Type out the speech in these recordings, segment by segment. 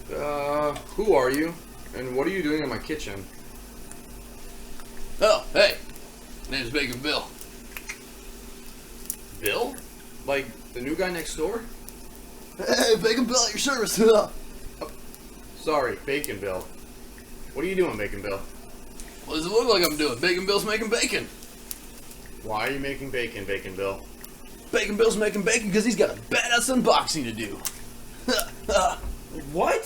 Who are you? And what are you doing in my kitchen? Oh, hey. My name's Bacon Bill. Bill? Like, the new guy next door? Hey, Bacon Bill at your service. Sorry, Bacon Bill. What are you doing, Bacon Bill? What does it look like I'm doing? Bacon Bill's making bacon. Why are you making bacon, Bacon Bill? Bacon Bill's making bacon because he's got a badass unboxing to do. What?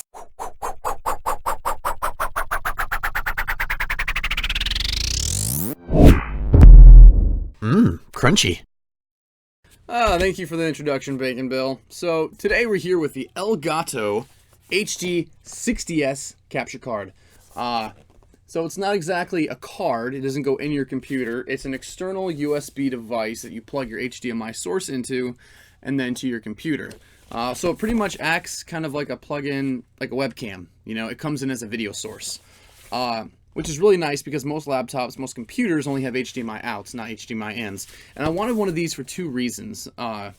Crunchy. Thank you for the introduction, Bacon Bill. So, today we're here with the Elgato HD60S capture card. So it's not exactly a card, it doesn't go in your computer, it's an external USB device that you plug your HDMI source into and then to your computer. So it pretty much acts kind of like a plug-in, like a webcam, you know, it comes in as a video source. Which is really nice because most laptops, most computers only have HDMI outs, not HDMI ins. And I wanted one of these for two reasons. Not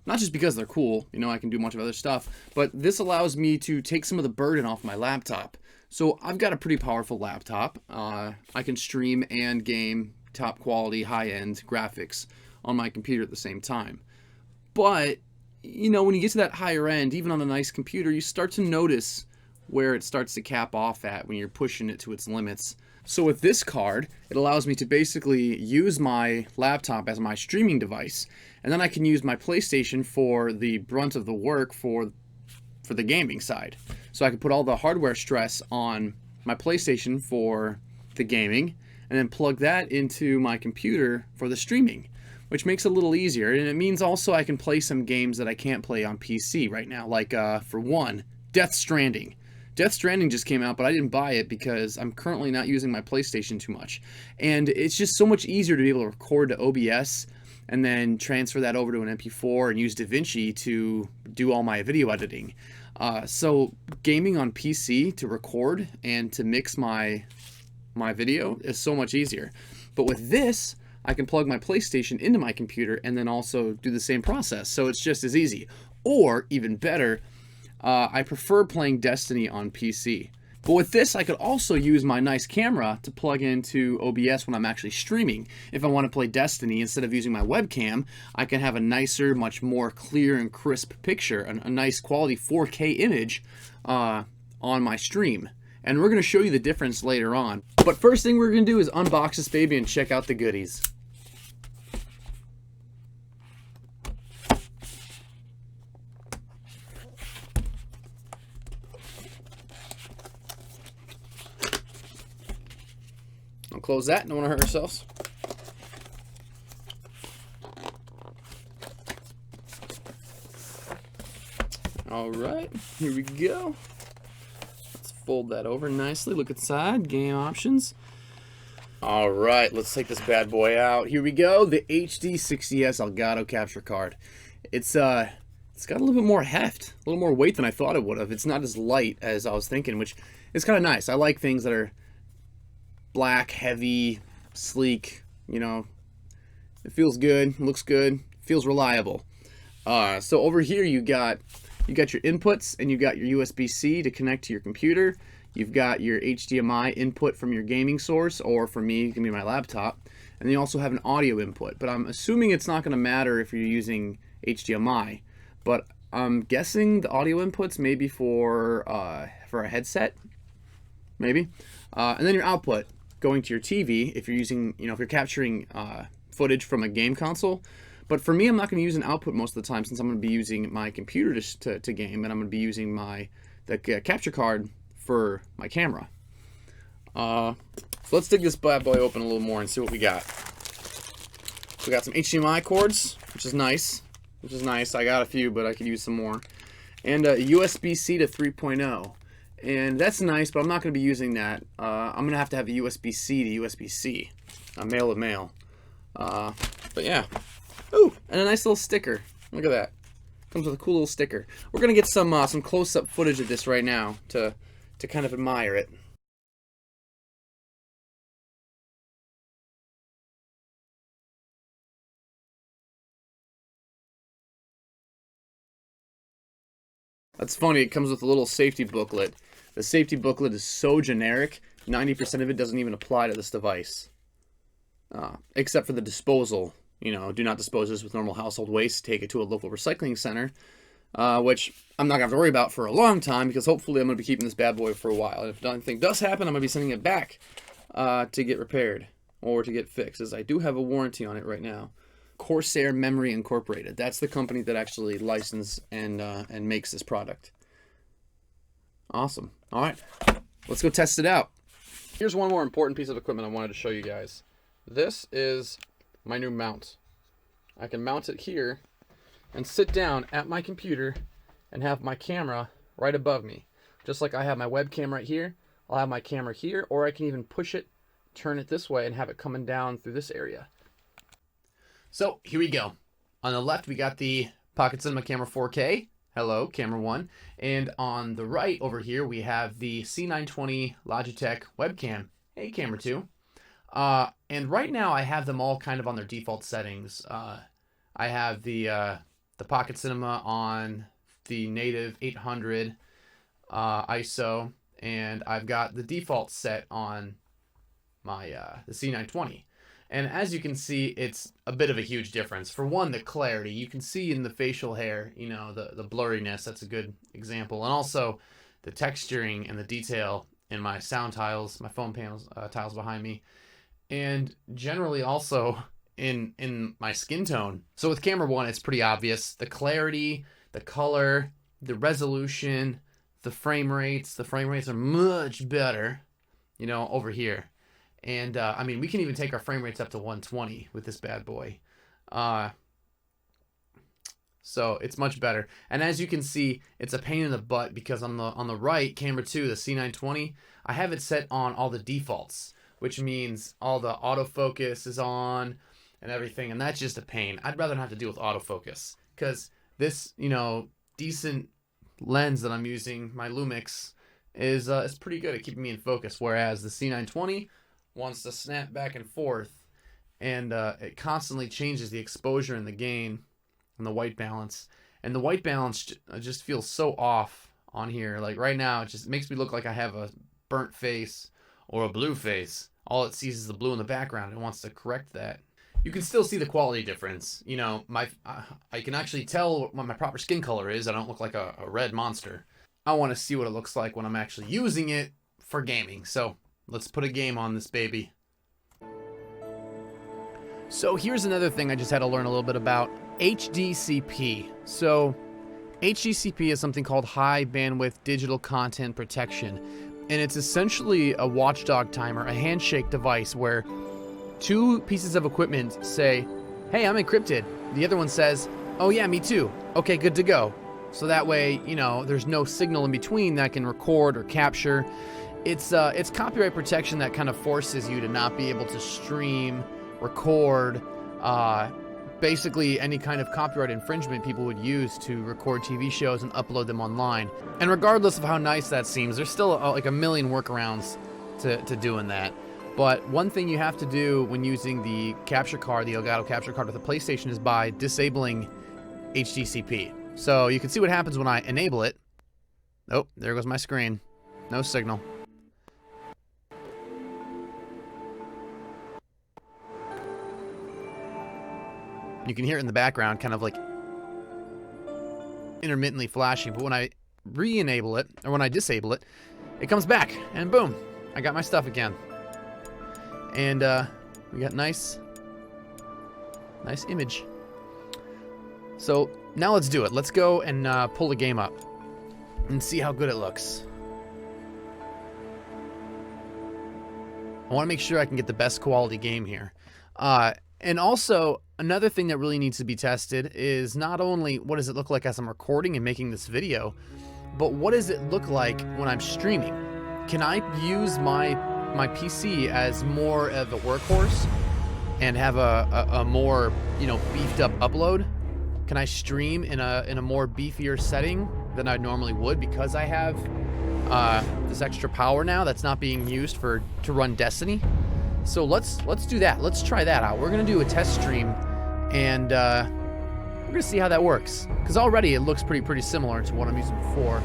just because they're cool, you know, I can do a bunch of other stuff, but this allows me to take some of the burden off my laptop. So I've got a pretty powerful laptop. I can stream and game top quality, high-end graphics on my computer at the same time. But, you know, when you get to that higher end, even on a nice computer, you start to notice where it starts to cap off at when you're pushing it to its limits. So with this card, it allows me to basically use my laptop as my streaming device, and then I can use my PlayStation for the brunt of the work for the gaming side. So I can put all the hardware stress on my PlayStation for the gaming, and then plug that into my computer for the streaming, which makes it a little easier. And it means also I can play some games that I can't play on PC right now, like for one, Death Stranding. Death Stranding just came out, but I didn't buy it because I'm currently not using my PlayStation too much. And it's just so much easier to be able to record to OBS and then transfer that over to an MP4 and use DaVinci to do all my video editing. So gaming on PC to record and to mix my video is so much easier. But with this, I can plug my PlayStation into my computer and then also do the same process. So it's just as easy. Or, even better, I prefer playing Destiny on PC. But with this, I could also use my nice camera to plug into OBS when I'm actually streaming. If I want to play Destiny, instead of using my webcam, I can have a nicer, much more clear and crisp picture, a nice quality 4K image on my stream. And we're going to show you the difference later on. But first thing we're going to do is unbox this baby and check out the goodies. I'll close that, don't want to hurt ourselves. Alright, here we go. Let's fold that over nicely. Look inside, game options. Alright, let's take this bad boy out. Here we go, the HD60S Elgato capture card. It's got a little bit more heft, a little more weight than I thought it would have. It's not as light as I was thinking, which is kind of nice. I like things that are black, heavy, sleek, you know, it feels good, looks good, feels reliable. So over here you got your inputs and you got your USB-C to connect to your computer. You've got your HDMI input from your gaming source, or for me, it can be my laptop. And then you also have an audio input, but I'm assuming it's not going to matter if you're using HDMI. But I'm guessing the audio inputs maybe for a headset, maybe. And then your output going to your TV if you're using, you know, if you're capturing footage from a game console. But for me, I'm not going to use an output most of the time since I'm going to be using my computer to game, and I'm going to be using the capture card for my camera. So let's dig this bad boy open a little more and see what we got. We got some HDMI cords, which is nice. I got a few, but I could use some more. And USB-C to 3.0. And that's nice, but I'm not going to be using that. I'm going to have a USB-C to USB-C, male to male. But yeah. Ooh, and a nice little sticker. Look at that. Comes with a cool little sticker. We're going to get some close-up footage of this right now to kind of admire it. That's funny, it comes with a little safety booklet. The safety booklet is so generic, 90% of it doesn't even apply to this device. Except for the disposal. You know, do not dispose this with normal household waste. Take it to a local recycling center, which I'm not going to have to worry about for a long time because hopefully I'm going to be keeping this bad boy for a while. And if anything does happen, I'm going to be sending it back to get repaired or to get fixed, as I do have a warranty on it right now. Corsair Memory Incorporated. That's the company that actually licensed and makes this product. Awesome. All right, let's go test it out. Here's one more important piece of equipment I wanted to show you guys. This is my new mount. I can mount it here and sit down at my computer and have my camera right above me. Just like I have my webcam right here, I'll have my camera here, or I can even push it, turn it this way, and have it coming down through this area. So here we go. On the left, we got the Pocket Cinema Camera 4K. Hello, Camera 1. And on the right over here, we have the C920 Logitech webcam. Hey, Camera 2. And right now I have them all kind of on their default settings. I have the Pocket Cinema on the native 800 ISO, and I've got the default set on my the C920. And as you can see, it's a bit of a huge difference. For one, the clarity. You can see in the facial hair, you know, the blurriness. That's a good example. And also the texturing and the detail in my sound tiles, my phone panels, tiles behind me. And generally also in my skin tone. So with Camera 1, it's pretty obvious. The clarity, the color, the resolution, the frame rates. The frame rates are much better, you know, over here. And, I mean, we can even take our frame rates up to 120 with this bad boy. So it's much better. And as you can see, it's a pain in the butt because on the right, Camera 2, the C920, I have it set on all the defaults, which means all the autofocus is on and everything. And that's just a pain. I'd rather not have to deal with autofocus because this, you know, decent lens that I'm using, my Lumix, is pretty good at keeping me in focus. Whereas the C920 wants to snap back and forth, and it constantly changes the exposure and the gain and the white balance. And the white balance just feels so off on here. Like right now, it just makes me look like I have a burnt face or a blue face. All it sees is the blue in the background and wants to correct that. You can still see the quality difference. You know, I can actually tell what my proper skin color is. I don't look like a red monster. I want to see what it looks like when I'm actually using it for gaming. So let's put a game on this baby. So here's another thing I just had to learn a little bit about. HDCP. So HDCP is something called High Bandwidth Digital Content Protection. And it's essentially a watchdog timer, a handshake device where two pieces of equipment say, hey, I'm encrypted. The other one says, oh yeah, me too. Okay, good to go. So that way, you know, there's no signal in between that can record or capture. It's copyright protection that kind of forces you to not be able to stream, record, basically any kind of copyright infringement people would use to record TV shows and upload them online. And regardless of how nice that seems, there's still like a million workarounds to doing that. But one thing you have to do when using the capture card, the Elgato capture card with a PlayStation, is by disabling HDCP. So you can see what happens when I enable it. Oh, there goes my screen. No signal. You can hear it in the background, kind of like intermittently flashing. But when I re-enable it, or when I disable it, it comes back, and boom, I got my stuff again. And we got nice image. So now let's do it. Let's go and pull the game up and see how good it looks. I want to make sure I can get the best quality game here. And also, another thing that really needs to be tested is not only what does it look like as I'm recording and making this video, but what does it look like when I'm streaming? Can I use my PC as more of a workhorse and have a more, you know, beefed up upload? Can I stream in a more beefier setting than I normally would because I have this extra power now that's not being used to run Destiny? So let's do that. Let's try that out. We're gonna do a test stream, and we're gonna see how that works, because already it looks pretty similar to what I'm using before.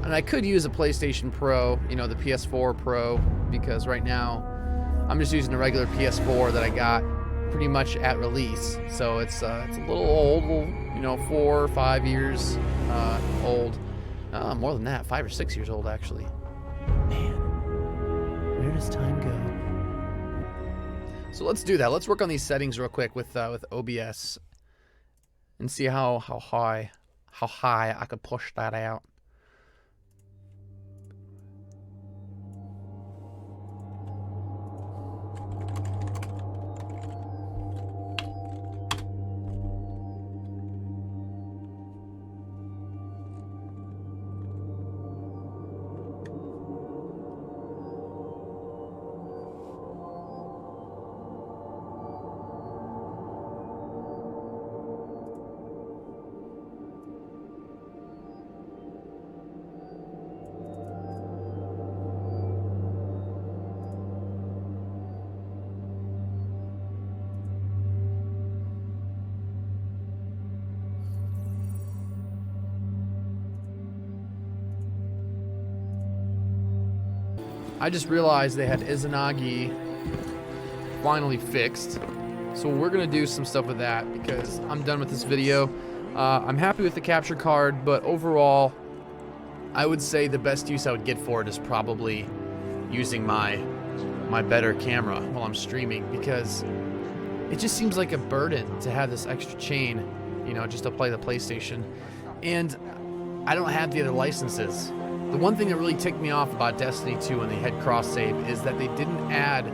And I could use a PlayStation Pro, you know, the PS4 Pro, because right now I'm just using a regular PS4 that I got pretty much at release. So it's a little old, you know, 4 or 5 years old. More than that, 5 or 6 years old actually. Man, where does time go? So let's do that. Let's work on these settings real quick with OBS and see how high I could push that out. I just realized they had Izanagi finally fixed. So we're gonna do some stuff with that because I'm done with this video. I'm happy with the capture card, but overall, I would say the best use I would get for it is probably using my better camera while I'm streaming, because it just seems like a burden to have this extra chain, you know, just to play the PlayStation. And I don't have the other licenses. The one thing that really ticked me off about Destiny 2 when they had cross-save is that they didn't add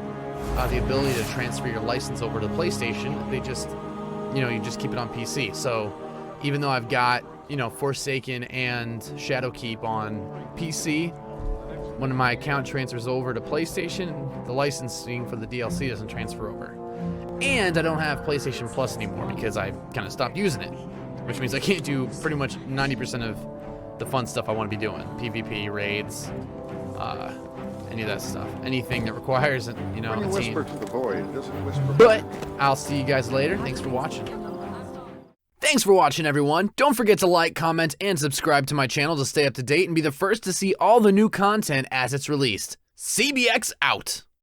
the ability to transfer your license over to the PlayStation. They just, you know, you just keep it on PC. So even though I've got, you know, Forsaken and Shadowkeep on PC, when my account transfers over to PlayStation, the licensing for the DLC doesn't transfer over. And I don't have PlayStation Plus anymore because I kind of stopped using it, which means I can't do pretty much 90% of the fun stuff I want to be doing. PvP, raids, any of that stuff. Anything that requires, you know, When you a team. whisper to the void, it doesn't whisper. But I'll see you guys later. Thanks for watching. Thanks for watching, everyone. Don't forget to like, comment, and subscribe to my channel to stay up to date and be the first to see all the new content as it's released. CBX out.